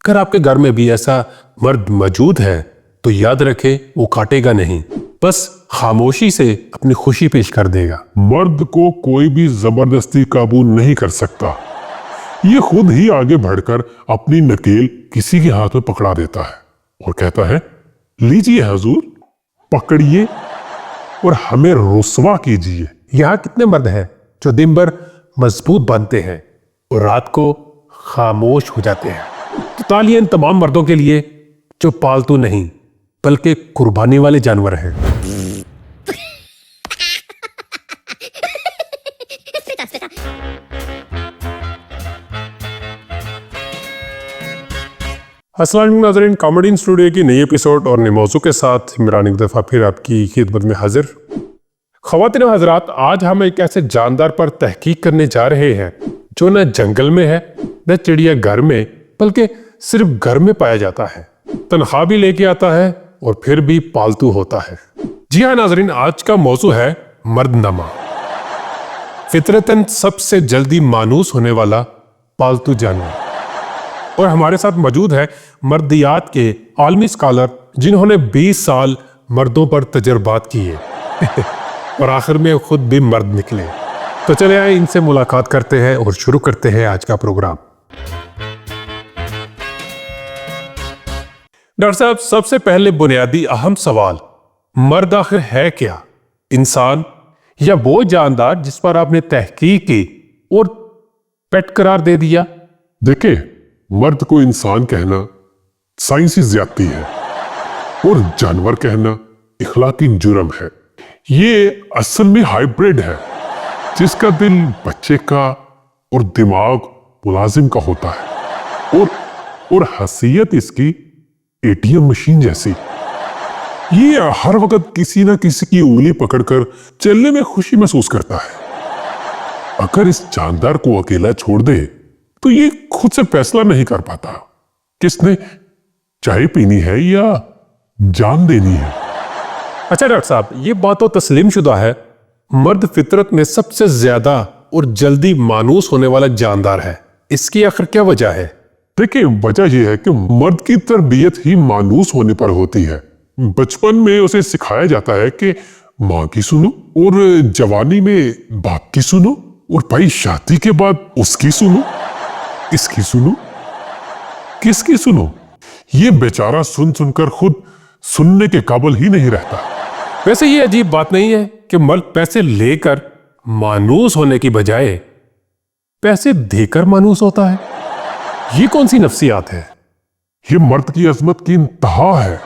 اگر آپ کے گھر میں بھی ایسا مرد موجود ہے تو یاد رکھے وہ کاٹے گا نہیں، بس خاموشی سے اپنی خوشی پیش کر دے گا۔ مرد کو کوئی بھی زبردستی قابو نہیں کر سکتا، یہ خود ہی آگے بڑھ کر اپنی نکیل کسی کے ہاتھ میں پکڑا دیتا ہے اور کہتا ہے لیجیے حضور، پکڑیے اور ہمیں رسوا کیجیے۔ یہاں کتنے مرد ہیں جو دن بھر مضبوط بنتے ہیں اور رات کو خاموش ہو جاتے ہیں؟ تو تالیاں ان تمام مردوں کے لیے جو پالتو نہیں بلکہ قربانی والے جانور ہیں۔ السلام علیکم ناظرین، کامیڈی اسٹوڈیو کی نئی ایپیسوڈ اور نئے موضوع کے ساتھ عمران ایک دفعہ پھر آپ کی خدمت میں حاضر۔ خواتین و حضرات، آج ہم ایک ایسے جاندار پر تحقیق کرنے جا رہے ہیں جو نہ جنگل میں ہے نہ چڑیا گھر میں، بلکہ صرف گھر میں پایا جاتا ہے، تنخواہ بھی لے کے آتا ہے اور پھر بھی پالتو ہوتا ہے۔ جی ہاں ناظرین، آج کا موضوع ہے مردنما، فطرتاً سب سے جلدی مانوس ہونے والا پالتو جانور۔ اور ہمارے ساتھ موجود ہے مردیات کے عالمی اسکالر جنہوں نے 20 سال مردوں پر تجربات کیے اور آخر میں خود بھی مرد نکلے۔ تو چلے آئے ان سے ملاقات کرتے ہیں اور شروع کرتے ہیں آج کا پروگرام۔ ڈاکٹر صاحب، سب سے پہلے بنیادی اہم سوال، مرد آخر ہے کیا؟ انسان یا وہ جاندار جس پر آپ نے تحقیق کی اور پیٹ قرار دے دیا؟ دیکھیں، مرد کو انسان کہنا سائنسی زیادتی ہے اور جانور کہنا اخلاقی جرم ہے۔ یہ اصل میں ہائیبرڈ ہے، جس کا دل بچے کا اور دماغ ملازم کا ہوتا ہے اور حیثیت اس کی ATM مشین جیسی۔ یہ ہر وقت کسی نہ کسی کی انگلی پکڑ کر چلنے میں خوشی محسوس کرتا ہے۔ اگر اس جاندار کو اکیلا چھوڑ دے تو یہ خود سے فیصلہ نہیں کر پاتا کس نے چائے پینی ہے یا جان دینی ہے۔ اچھا ڈاکٹر صاحب، یہ بات تو تسلیم شدہ ہے، مرد فطرت میں سب سے زیادہ اور جلدی مانوس ہونے والا جاندار ہے، اس کی آخر کیا وجہ ہے؟ دیکھیں، وجہ یہ ہے کہ مرد کی تربیت ہی مانوس ہونے پر ہوتی ہے۔ بچپن میں اسے سکھایا جاتا ہے کہ ماں کی سنو، اور جوانی میں باپ کی سنو، اور بھائی شادی کے بعد اس کی سنو، اس کی سنو، کس کی سنو؟ یہ بیچارہ سن کر خود سننے کے قابل ہی نہیں رہتا۔ ویسے یہ عجیب بات نہیں ہے کہ مرد پیسے لے کر مانوس ہونے کی بجائے پیسے دے کر مانوس ہوتا ہے؟ یہ کون سی نفسیات ہے؟ یہ مرد کی عظمت کی انتہا ہے۔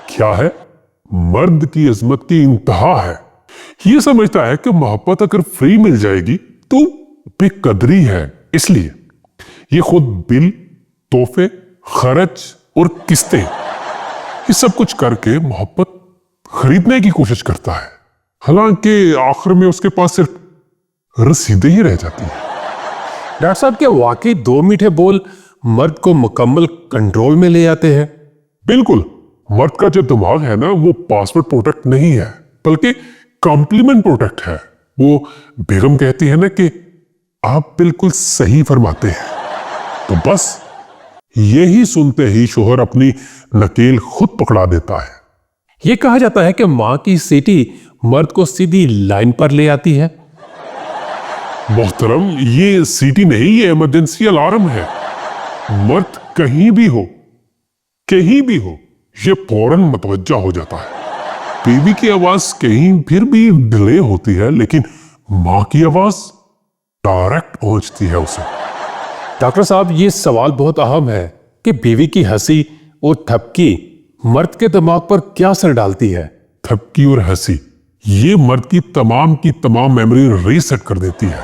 کیا ہے؟ مرد کی عظمت کی انتہا ہے۔ یہ سمجھتا ہے کہ محبت اگر فری مل جائے گی تو بے قدری ہے، اس لیے یہ خود بل، تحفے، خرچ اور قسطیں، یہ سب کچھ کر کے محبت خریدنے کی کوشش کرتا ہے، حالانکہ آخر میں اس کے پاس صرف رسیدیں ہی رہ جاتی ہیں۔ ڈاکٹر صاحب، کیا واقعی 2 میٹھے بول مرد کو مکمل کنٹرول میں لے آتے ہیں؟ بالکل، مرد کا جو دماغ ہے نا وہ پاسورڈ پروٹیکٹ نہیں ہے، بلکہ کمپلیمنٹ پروٹیکٹ ہے۔ وہ بیگم کہتی ہے نا کہ آپ بالکل صحیح فرماتے ہیں، تو بس یہی سنتے ہی شوہر اپنی نکیل خود پکڑا دیتا ہے۔ یہ کہا جاتا ہے کہ ماں کی سیٹی مرد کو سیدھی لائن پر لے آتی ہے۔ محترم، یہ سیٹی نہیں، یہ ایمرجنسی الارم ہے۔ مرد کہیں بھی ہو یہ فوراً متوجہ ہو جاتا ہے۔ بیوی کی آواز کہیں پھر بھی ڈیلے ہوتی ہے، لیکن ماں کی آواز ڈائریکٹ پہنچتی ہے اسے۔ ڈاکٹر صاحب، یہ سوال بہت اہم ہے کہ بیوی کی ہنسی اور تھپکی مرد کے دماغ پر کیا اثر ڈالتی ہے؟ تھپکی اور ہنسی یہ مرد کی تمام میموری ریسیٹ کر دیتی ہے۔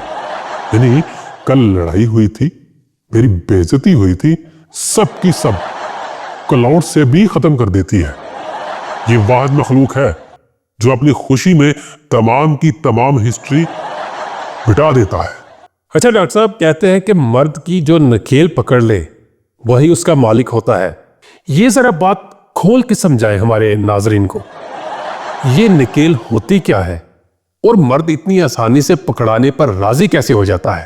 یعنی کل لڑائی ہوئی تھی، میری بے عزتی ہوئی تھی، سب کی سب کلاؤڈ سے بھی ختم کر دیتی ہے۔ یہ واحد مخلوق ہے جو اپنی خوشی میں تمام کی تمام ہسٹری مٹا دیتا ہے۔ اچھا ڈاکٹر صاحب، کہتے ہیں کہ مرد کی جو نکیل پکڑ لے وہی اس کا مالک ہوتا ہے۔ یہ ذرا بات کھول کے سمجھائیں ہمارے ناظرین کو، یہ نکیل ہوتی کیا ہے اور مرد اتنی آسانی سے پکڑانے پر راضی کیسے ہو جاتا ہے؟